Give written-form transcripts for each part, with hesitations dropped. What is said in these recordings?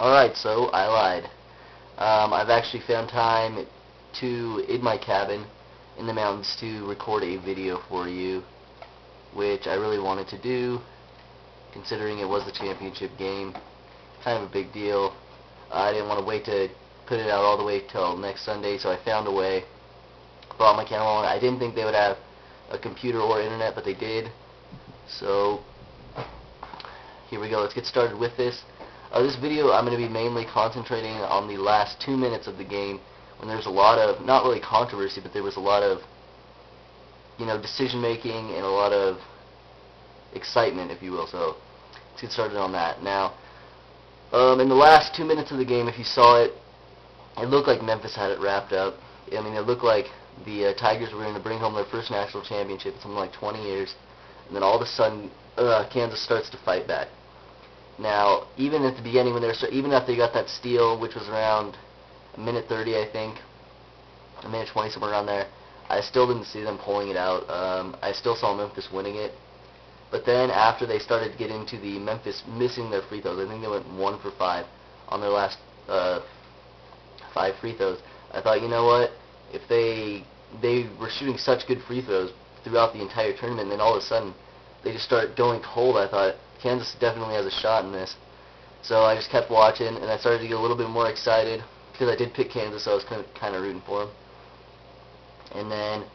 Alright, so I lied. I've actually found time in my cabin in the mountains to record a video for you, which I really wanted to do, considering it was the championship game. Kind of a big deal. I didn't want to wait to put it out all the way till next Sunday, so I found a way. Brought my camera on. I didn't think they would have a computer or internet, but they did. So here we go. Let's get started with this. This video, I'm going to be mainly concentrating on the last 2 minutes of the game, when there's a lot of, not really controversy, but there was a lot of, decision making and a lot of excitement, if you will. So let's get started on that. Now, in the last 2 minutes of the game, if you saw it, it looked like Memphis had it wrapped up. I mean, it looked like the Tigers were going to bring home their first national championship in something like 20 years, and then all of a sudden, Kansas starts to fight back. Now, even at the beginning, even after they got that steal, which was around a minute 30, I think, a minute 20, somewhere around there, I still didn't see them pulling it out. I still saw Memphis winning it. But then after they started getting to the Memphis missing their free throws, I think they went 1 for 5 on their last 5 free throws. I thought, you know what, if they were shooting such good free throws throughout the entire tournament, and then all of a sudden they just start going cold, I thought Kansas definitely has a shot in this. So I just kept watching, and I started to get a little bit more excited because I did pick Kansas, so I was kind of rooting for them. And then,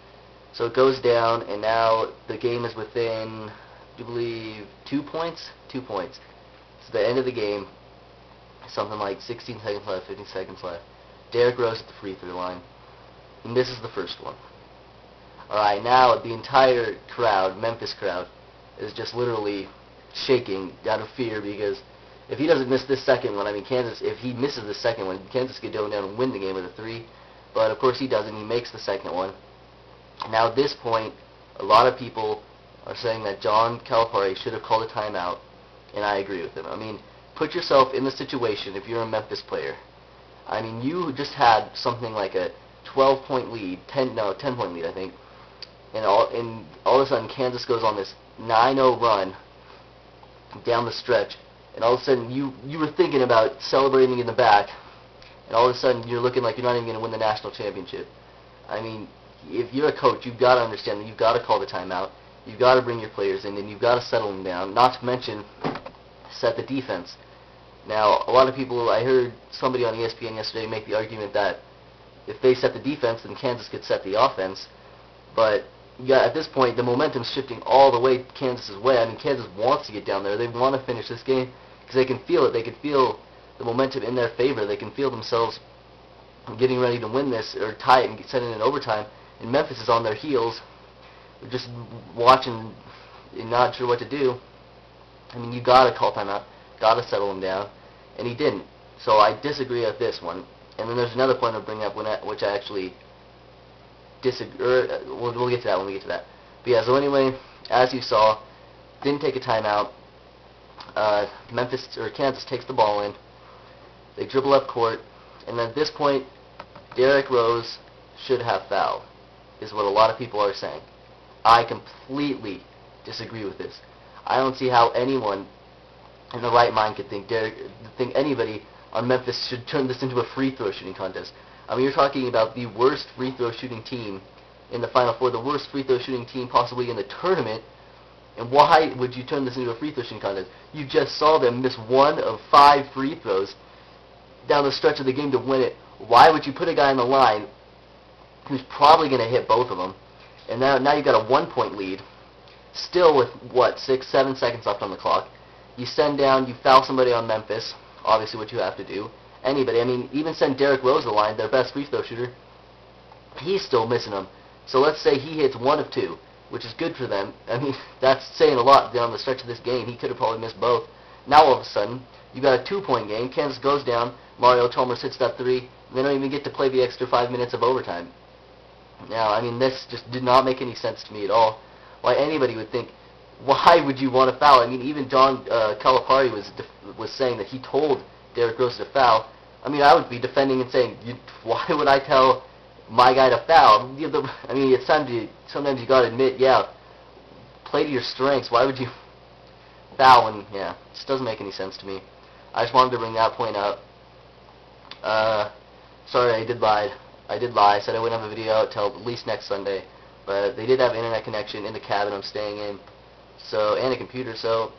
so it goes down, and now the game is within, I believe, 2 points? 2 points. It's the end of the game, something like 16 seconds left, 15 seconds left. Derrick Rose at the free throw line. He misses the first one. Alright, now the entire crowd, Memphis crowd, is just literally shaking out of fear, because if he doesn't miss this second one, I mean, Kansas, if he misses the second one, Kansas could go down and win the game with a 3. But of course he doesn't. He makes the second one. Now at this point, a lot of people are saying that John Calipari should have called a timeout, and I agree with him. I mean, put yourself in the situation if you're a Memphis player. I mean, you just had something like a 12-point lead, 10-point lead, I think, and all of a sudden Kansas goes on this 9-0 run down the stretch, and all of a sudden you were thinking about celebrating in the back, and all of a sudden you're looking like you're not even going to win the national championship. I mean, if you're a coach, you've got to understand that you've got to call the timeout, you've got to bring your players in, and you've got to settle them down, not to mention set the defense. Now, a lot of people, I heard somebody on ESPN yesterday make the argument that if they set the defense, then Kansas could set the offense, but at this point, the momentum's shifting all the way Kansas's way. I mean, Kansas wants to get down there. They want to finish this game because they can feel it. They can feel the momentum in their favor. They can feel themselves getting ready to win this or tie it and set it in overtime. And Memphis is on their heels, just watching and not sure what to do. I mean, you got to call timeout, got to settle them down, and he didn't. So I disagree with this one. And then there's another point I'll bring up which I actually disagree. We'll get to that when we get to that. But yeah, so anyway, as you saw, didn't take a timeout. Kansas takes the ball in. They dribble up court, and then at this point, Derrick Rose should have fouled, is what a lot of people are saying. I completely disagree with this. I don't see how anyone in the right mind could think anybody on Memphis should turn this into a free throw shooting contest. I mean, you're talking about the worst free throw shooting team in the Final Four, the worst free throw shooting team possibly in the tournament, and why would you turn this into a free throw shooting contest? You just saw them miss 1 of 5 free throws down the stretch of the game to win it. Why would you put a guy on the line who's probably going to hit both of them, and now you've got a 1-point lead, still with, 6, 7 seconds left on the clock. You send down, you foul somebody on Memphis, obviously what you have to do. Anybody, I mean, even send Derrick Rose to the line, their best free throw shooter, he's still missing them. So let's say he hits 1 of 2, which is good for them. I mean, that's saying a lot down the stretch of this game. He could have probably missed both. Now all of a sudden, you got a 2-point game. Kansas goes down. Mario Chalmers hits that 3. And they don't even get to play the extra 5 minutes of overtime. Now, I mean, this just did not make any sense to me at all. Why anybody would think, why would you want to foul? I mean, even John Calipari was saying that he told Derrick Rose to foul. I mean, I would be defending and saying, why would I tell my guy to foul? I mean, it's time to, sometimes you got to admit, yeah, play to your strengths. Why would you foul when, yeah, it just doesn't make any sense to me. I just wanted to bring that point up. Sorry, I did lie. I said I wouldn't have a video out till at least next Sunday, but they did have internet connection in the cabin I'm staying in, and a computer, so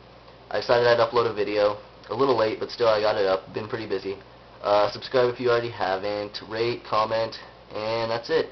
I decided I'd upload a video. A little late, but still I got it up. Been pretty busy. Subscribe if you already haven't. Rate, comment, and that's it.